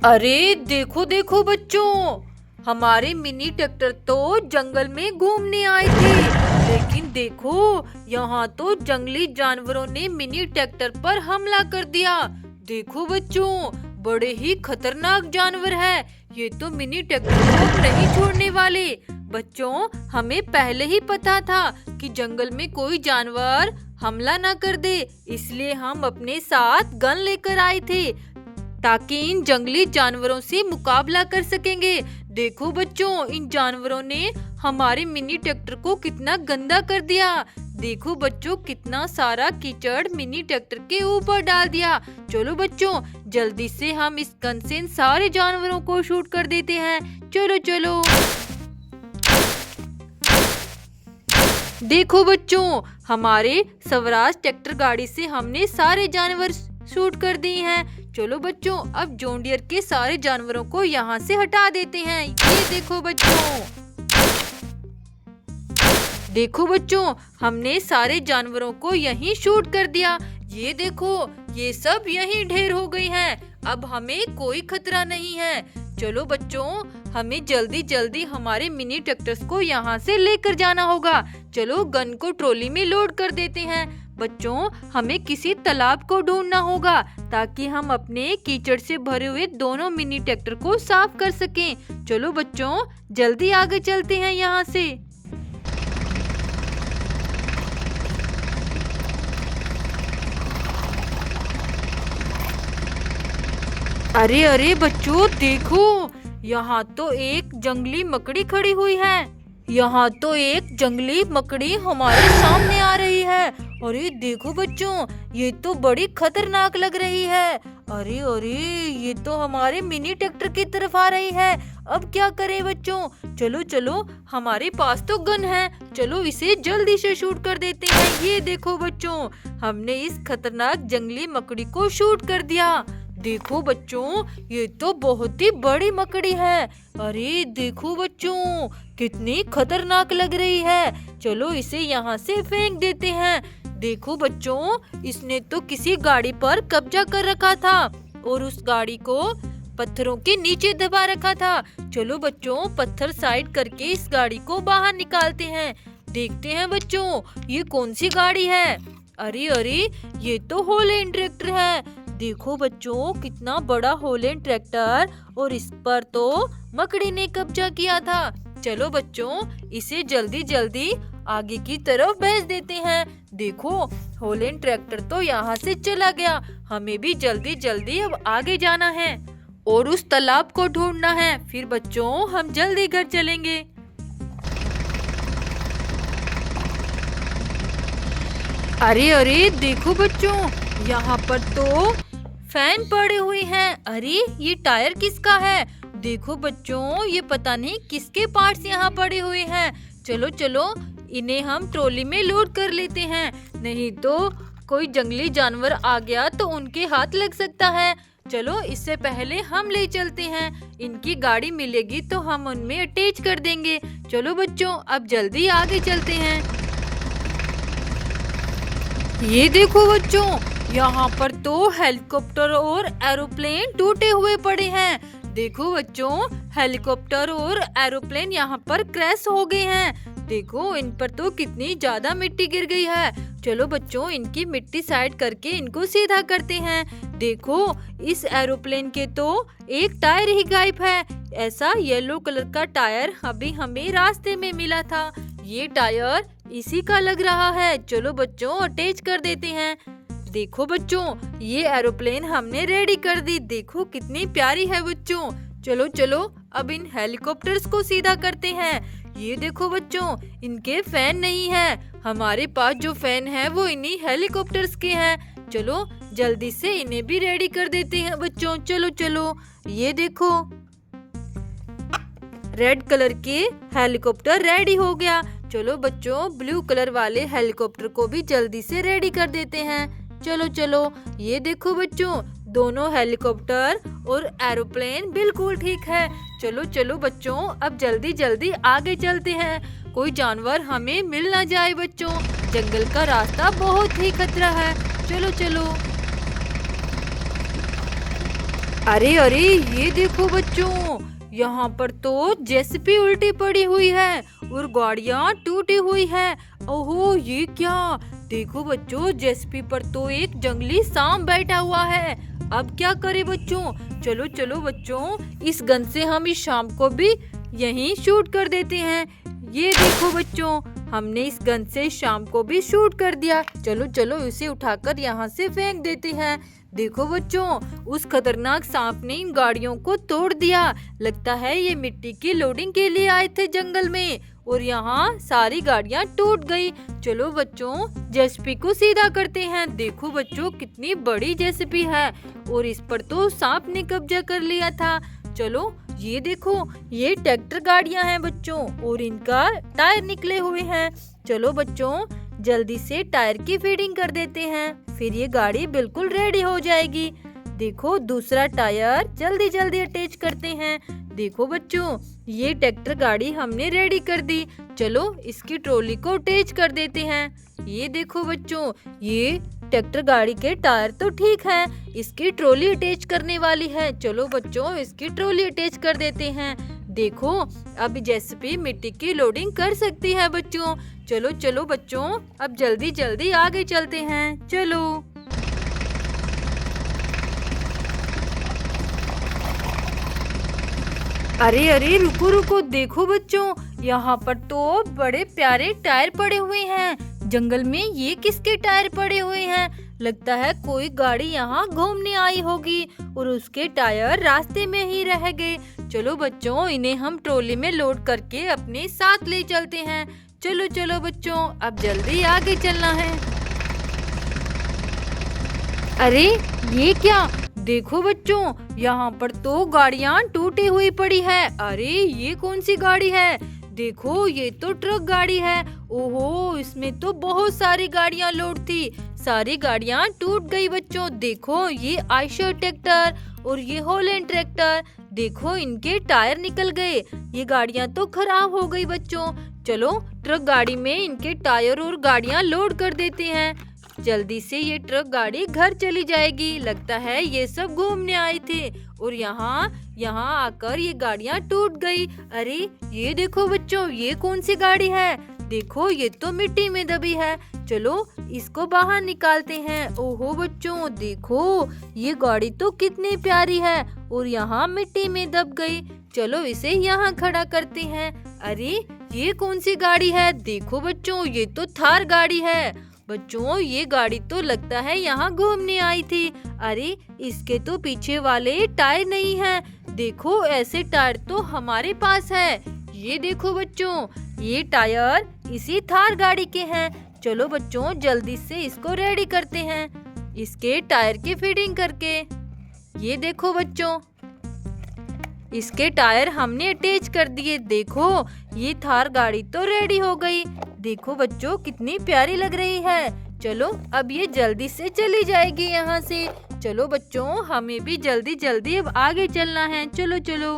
अरे देखो देखो बच्चों, हमारे मिनी ट्रैक्टर तो जंगल में घूमने आए थे, लेकिन देखो यहाँ तो जंगली जानवरों ने मिनी ट्रैक्टर पर हमला कर दिया। देखो बच्चों, बड़े ही खतरनाक जानवर है। ये तो मिनी ट्रैक्टर को नहीं छोड़ने वाले। बच्चों, हमें पहले ही पता था कि जंगल में कोई जानवर हमला ना कर दे, इसलिए हम अपने साथ गन लेकर आए थे ताकि इन जंगली जानवरों से मुकाबला कर सकेंगे। देखो बच्चों, इन जानवरों ने हमारे मिनी ट्रैक्टर को कितना गंदा कर दिया। देखो बच्चों, कितना सारा कीचड़ मिनी ट्रैक्टर के ऊपर डाल दिया। चलो बच्चों, जल्दी से हम इस गन से इन सारे जानवरों को शूट कर देते हैं। चलो चलो। देखो बच्चों, हमारे स्वराज ट्रैक्टर गाड़ी से हमने सारे जानवर शूट कर दिए हैं। चलो बच्चों, अब जॉन डियर के सारे जानवरों को यहाँ से हटा देते हैं। ये देखो बच्चों, देखो बच्चों, हमने सारे जानवरों को यहीं शूट कर दिया। ये देखो, ये सब यहीं ढेर हो गई हैं। अब हमें कोई खतरा नहीं है। चलो बच्चों, हमें जल्दी जल्दी हमारे मिनी ट्रैक्टर्स को यहाँ से लेकर जाना होगा। चलो गन को ट्रॉली में लोड कर देते हैं। बच्चों, हमें किसी तालाब को ढूंढना होगा ताकि हम अपने कीचड़ से भरे हुए दोनों मिनी ट्रैक्टर को साफ कर सकें। चलो बच्चों, जल्दी आगे चलते हैं यहाँ से। अरे अरे बच्चों, देखो यहाँ तो एक जंगली मकड़ी खड़ी हुई है। यहाँ तो एक जंगली मकड़ी हमारे सामने आ रही है। अरे देखो बच्चों, ये तो बड़ी खतरनाक लग रही है। अरे अरे, ये तो हमारे मिनी ट्रैक्टर की तरफ आ रही है। अब क्या करें बच्चों? चलो चलो, हमारे पास तो गन है। चलो इसे जल्दी से शूट कर देते हैं। ये देखो बच्चों, हमने इस खतरनाक जंगली मकड़ी को शूट कर दिया। देखो बच्चों, ये तो बहुत ही बड़ी मकड़ी है। अरे देखो बच्चों, कितनी खतरनाक लग रही है। चलो इसे यहाँ से फेंक देते हैं। देखो बच्चों, इसने तो किसी गाड़ी पर कब्जा कर रखा था और उस गाड़ी को पत्थरों के नीचे दबा रखा था। चलो बच्चों, पत्थर साइड करके इस गाड़ी को बाहर निकालते हैं। देखते हैं बच्चों, ये कौन सी गाड़ी है। अरे अरे, ये तो हॉलैंड ट्रैक्टर है। देखो बच्चों, कितना बड़ा हॉलैंड ट्रैक्टर, और इस पर तो मकड़ी ने कब्जा किया था। चलो बच्चों, इसे जल्दी जल्दी आगे की तरफ भेज देते हैं। देखो, हॉलैंड ट्रैक्टर तो यहाँ से चला गया। हमें भी जल्दी जल्दी अब आगे जाना है और उस तालाब को ढूंढना है। फिर बच्चों, हम जल्दी घर चलेंगे। अरे अरे, देखो बच्चों, यहाँ पर तो फैन पड़े हुए हैं। अरे ये टायर किसका है? देखो बच्चों, ये पता नहीं किसके पार्ट्स यहाँ पड़े हुए हैं। चलो चलो, इन्हें हम ट्रॉली में लोड कर लेते हैं, नहीं तो कोई जंगली जानवर आ गया तो उनके हाथ लग सकता है। चलो इससे पहले हम ले चलते हैं। इनकी गाड़ी मिलेगी तो हम उनमें अटैच कर देंगे। चलो बच्चों, अब जल्दी आगे चलते हैं। ये देखो बच्चों, यहाँ पर तो हेलीकॉप्टर और एरोप्लेन टूटे हुए पड़े हैं। देखो बच्चों, हेलीकॉप्टर और एरोप्लेन यहाँ पर क्रैश हो गए हैं। देखो, इन पर तो कितनी ज्यादा मिट्टी गिर गई है। चलो बच्चों, इनकी मिट्टी साइड करके इनको सीधा करते हैं। देखो, इस एरोप्लेन के तो एक टायर ही गायब है। ऐसा येलो कलर का टायर अभी हमें रास्ते में मिला था। ये टायर इसी का लग रहा है। चलो बच्चों, अटैच कर देते हैं। देखो बच्चों, ये एरोप्लेन हमने रेडी कर दी। देखो कितनी प्यारी है बच्चों। चलो चलो, अब इन हेलीकॉप्टर्स को सीधा करते हैं। ये देखो बच्चों, इनके फैन नहीं है। हमारे पास जो फैन है वो इन्हीं हेलीकॉप्टर्स के हैं। चलो जल्दी से इन्हें भी रेडी कर देते हैं बच्चों। चलो चलो, ये देखो, रेड कलर के हेलीकॉप्टर रेडी हो गया। चलो बच्चों, ब्लू कलर वाले हेलीकॉप्टर को भी जल्दी से रेडी कर देते हैं। चलो चलो, ये देखो बच्चों, दोनों हेलीकॉप्टर और एरोप्लेन बिल्कुल ठीक है। चलो चलो बच्चों, अब जल्दी जल्दी आगे चलते हैं। कोई जानवर हमें मिल ना जाए बच्चों, जंगल का रास्ता बहुत ही खतरा है। चलो चलो। अरे अरे, ये देखो बच्चों, यहाँ पर तो जेसीबी उल्टी पड़ी हुई है और गाड़ियाँ टूटी हुई है। ओहो, ये क्या? देखो बच्चों, जेसीबी पर तो एक जंगली सांप बैठा हुआ है। अब क्या करें बच्चों? चलो चलो बच्चों, इस गन से हम इस सांप को भी यहीं शूट कर देते हैं। ये देखो बच्चों, हमने इस गन से शाम को भी शूट कर दिया। चलो चलो, इसे उठाकर यहाँ से फेंक देते हैं। देखो बच्चों, उस खतरनाक सांप ने इन गाड़ियों को तोड़ दिया। लगता है ये मिट्टी की लोडिंग के लिए आए थे जंगल में और यहाँ सारी गाड़ियाँ टूट गई। चलो बच्चों, जेसीबी को सीधा करते हैं। देखो बच्चों, कितनी बड़ी जेसीबी है और इस पर तो सांप ने कब्जा कर लिया था। चलो, ये देखो, ये ट्रैक्टर गाड़ियां हैं बच्चों और इनका टायर निकले हुए हैं। चलो बच्चों, जल्दी से टायर की फिटिंग कर देते हैं, फिर ये गाड़ी बिल्कुल रेडी हो जाएगी। देखो, दूसरा टायर जल्दी जल्दी अटैच करते हैं। देखो बच्चों, ये ट्रैक्टर गाड़ी हमने रेडी कर दी। चलो, इसकी ट्रॉली को अटैच कर देते हैं। ये देखो बच्चों, ये ट्रैक्टर गाड़ी के टायर तो ठीक है, इसकी ट्रॉली अटैच करने वाली है। चलो बच्चों, इसकी ट्रॉली अटैच कर देते हैं। देखो, अब जेसीबी मिट्टी की लोडिंग कर सकती है बच्चों। चलो चलो बच्चों, अब जल्दी जल्दी आगे चलते हैं। चलो। अरे अरे, रुको रुको, देखो बच्चों, यहाँ पर तो बड़े प्यारे टायर पड़े हुए हैं। जंगल में ये किसके टायर पड़े हुए हैं? लगता है कोई गाड़ी यहाँ घूमने आई होगी और उसके टायर रास्ते में ही रह गए। चलो बच्चों, इन्हें हम ट्रॉली में लोड करके अपने साथ ले चलते हैं। चलो चलो बच्चों, अब जल्दी आगे चलना है। अरे, ये क्या? देखो बच्चों, यहाँ पर तो गाड़ियाँ टूटी हुई पड़ी है। अरे, ये कौन सी गाड़ी है? देखो, ये तो ट्रक गाड़ी है। ओहो, इसमें तो बहुत सारी गाड़ियाँ लोड थी, सारी गाड़ियाँ टूट गई बच्चों। देखो, ये आयशर ट्रैक्टर और ये हॉलैंड ट्रैक्टर, देखो इनके टायर निकल गए। ये गाड़ियाँ तो खराब हो गई बच्चों। चलो, ट्रक गाड़ी में इनके टायर और गाड़ियाँ लोड कर देते हैं। जल्दी से ये ट्रक गाड़ी घर चली जाएगी। लगता है ये सब घूमने आए थे और यहाँ आकर ये गाड़ियाँ टूट गई। अरे, ये देखो बच्चों, ये कौन सी गाड़ी है? देखो, ये तो मिट्टी में दबी है। चलो, इसको बाहर निकालते हैं। ओहो बच्चों, देखो, ये गाड़ी तो कितनी प्यारी है और यहाँ मिट्टी में दब गई। चलो, इसे यहाँ खड़ा करते हैं। अरे, ये कौन सी गाड़ी है? देखो बच्चों, ये तो थार गाड़ी है। बच्चों, ये गाड़ी तो लगता है यहाँ घूमने आई थी। अरे, इसके तो पीछे वाले टायर नहीं हैं। देखो, ऐसे टायर तो हमारे पास है। ये देखो बच्चों, ये टायर इसी थार गाड़ी के हैं। चलो बच्चों, जल्दी से इसको रेडी करते हैं, इसके टायर की फिटिंग करके। ये देखो बच्चों, इसके टायर हमने अटैच कर दिए। देखो, ये थार गाड़ी तो रेडी हो गई। देखो बच्चों, कितनी प्यारी लग रही है। चलो, अब ये जल्दी से चली जाएगी यहाँ से। चलो बच्चों, हमें भी जल्दी जल्दी अब आगे चलना है। चलो चलो।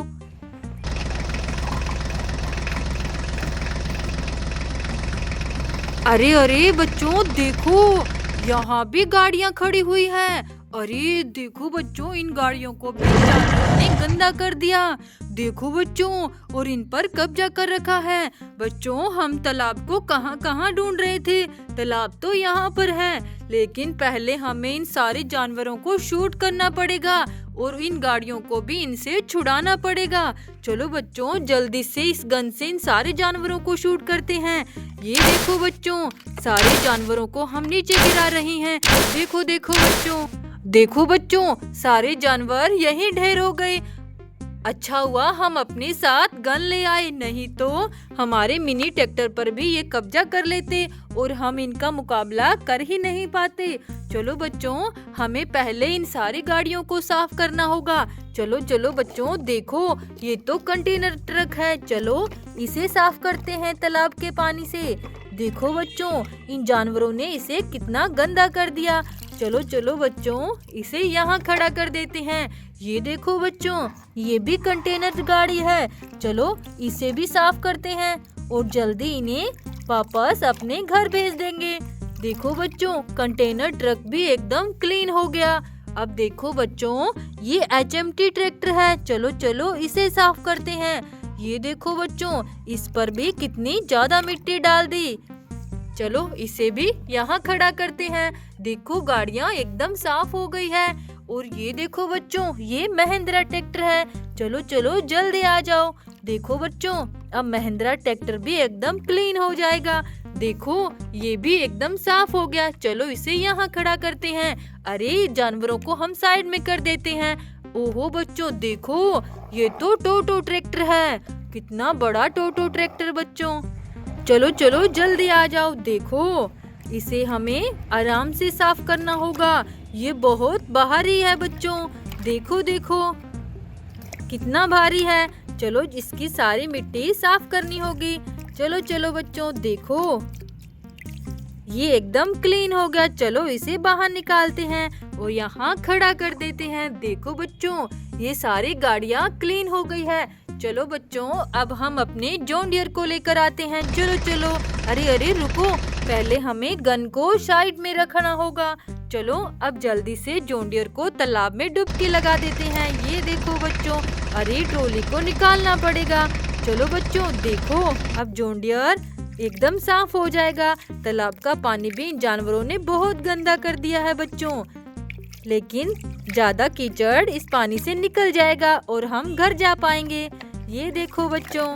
अरे अरे बच्चों, देखो, यहाँ भी गाड़ियाँ खड़ी हुई हैं। अरे देखो बच्चों, इन गाड़ियों को भी जानवरों ने गंदा कर दिया। देखो बच्चों, और इन पर कब्जा कर रखा है। बच्चों, हम तालाब को कहाँ कहाँ ढूंढ रहे थे। तालाब तो यहाँ पर है, लेकिन पहले हमें इन सारे जानवरों को शूट करना पड़ेगा और इन गाड़ियों को भी इनसे छुड़ाना पड़ेगा। चलो बच्चों, जल्दी से इस गन से इन सारे जानवरों को शूट करते हैं। ये देखो बच्चों, सारे जानवरों को हम नीचे गिरा रहे हैं। देखो देखो बच्चों, देखो बच्चों, सारे जानवर यहीं ढेर हो गए। अच्छा हुआ हम अपने साथ गन ले आए, नहीं तो हमारे मिनी ट्रैक्टर पर भी ये कब्जा कर लेते और हम इनका मुकाबला कर ही नहीं पाते। चलो बच्चों, हमें पहले इन सारी गाड़ियों को साफ करना होगा। चलो चलो बच्चों, देखो, ये तो कंटेनर ट्रक है। चलो, इसे साफ करते हैं तालाब के पानी से। देखो बच्चों, इन जानवरों ने इसे कितना गंदा कर दिया। चलो चलो बच्चों, इसे यहाँ खड़ा कर देते हैं। ये देखो बच्चों, ये भी कंटेनर गाड़ी है। चलो, इसे भी साफ करते हैं और जल्दी इन्हें वापस अपने घर भेज देंगे। देखो बच्चों, कंटेनर ट्रक भी एकदम क्लीन हो गया। अब देखो बच्चों, ये HMT ट्रैक्टर है। चलो चलो इसे साफ करते हैं। ये देखो बच्चों, इस पर भी कितनी ज्यादा मिट्टी डाल दी। चलो इसे भी यहाँ खड़ा करते हैं। देखो गाड़ियाँ एकदम साफ हो गई है। और ये देखो बच्चों, ये महिंद्रा ट्रैक्टर है। चलो चलो जल्दी आ जाओ। देखो बच्चों, अब महिंद्रा ट्रैक्टर भी एकदम क्लीन हो जाएगा। देखो ये भी एकदम साफ हो गया। चलो इसे यहाँ खड़ा करते हैं। अरे जानवरों को हम साइड में कर देते हैं। ओहो बच्चों देखो, ये तो टोटो ट्रैक्टर है। कितना बड़ा टोटो ट्रैक्टर बच्चों। चलो चलो जल्दी आ जाओ। देखो इसे हमें आराम से साफ करना होगा। ये बहुत भारी है बच्चों। देखो देखो कितना भारी है। चलो इसकी सारी मिट्टी साफ करनी होगी। चलो चलो बच्चों, देखो ये एकदम क्लीन हो गया। चलो इसे बाहर निकालते हैं और यहाँ खड़ा कर देते हैं। देखो बच्चों, ये सारी गाड़ियाँ क्लीन हो गई है। चलो बच्चों, अब हम अपने जॉन डियर को लेकर आते हैं। चलो चलो। अरे अरे रुको, पहले हमें गन को साइड में रखना होगा। चलो अब जल्दी से जॉन डियर को तालाब में डुबकी लगा देते हैं। ये देखो बच्चों, अरे ट्रॉली को निकालना पड़ेगा। चलो बच्चों देखो, अब जॉन डियर एकदम साफ हो जाएगा। तालाब का पानी भी इन जानवरों ने बहुत गंदा कर दिया है बच्चों, लेकिन ज्यादा कीचड़ इस पानी से निकल जाएगा और हम घर जा पाएंगे। ये देखो बच्चों,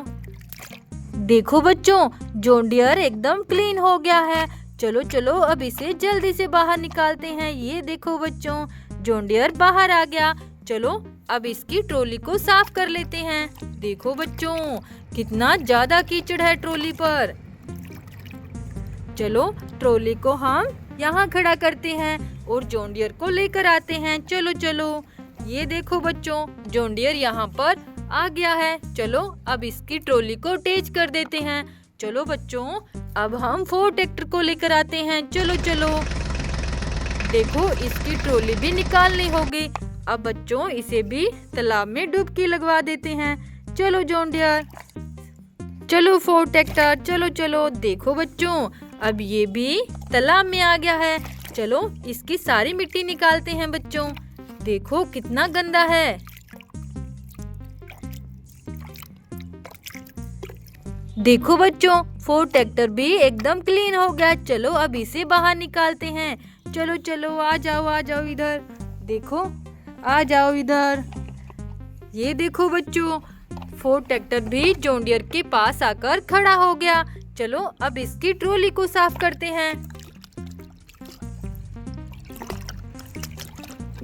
देखो बच्चों, जॉन डियर एकदम क्लीन हो गया है। चलो चलो अब इसे जल्दी से बाहर निकालते हैं। ये देखो बच्चों, जॉन डियर बाहर आ गया। चलो अब इसकी ट्रॉली को साफ कर लेते हैं। देखो बच्चों, कितना ज्यादा कीचड़ है ट्रॉली पर। चलो ट्रॉली को हम यहाँ खड़ा करते हैं और जॉन डियर को लेकर आते हैं। चलो चलो। ये देखो बच्चों, जॉन डियर यहाँ पर आ गया है। चलो अब इसकी ट्रॉली को अटैच कर देते हैं। चलो बच्चों, अब हम फोर्ड ट्रैक्टर को लेकर आते हैं। चलो चलो। देखो इसकी ट्रॉली भी निकालनी होगी। अब बच्चों इसे भी तालाब में डुबकी लगवा देते हैं। चलो जॉन डियर, चलो फोर्ड ट्रैक्टर, चलो चलो। देखो बच्चों, अब ये भी तालाब में आ गया है। चलो इसकी सारी मिट्टी निकालते हैं बच्चों। देखो कितना गंदा है। देखो बच्चों, फोर्ड ट्रैक्टर भी एकदम क्लीन हो गया। चलो अब इसे बाहर निकालते हैं। चलो चलो, आ जाओ इधर। देखो, आ जाओ इधर। ये देखो बच्चों, फोर्ड ट्रैक्टर भी जॉन डियर के पास आकर खड़ा हो गया। चलो अब इसकी ट्रॉली को साफ करते हैं।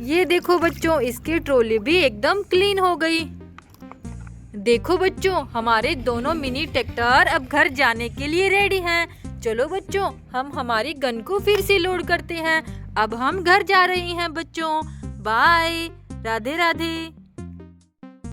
ये देखो बच्चों, इसकी ट्रॉली भी एकदम क्लीन हो गई। देखो बच्चों, हमारे दोनों मिनी ट्रैक्टर अब घर जाने के लिए रेडी हैं। चलो बच्चों, हम हमारी गन को फिर से लोड करते हैं। अब हम घर जा रहे हैं बच्चों। बाय, राधे राधे।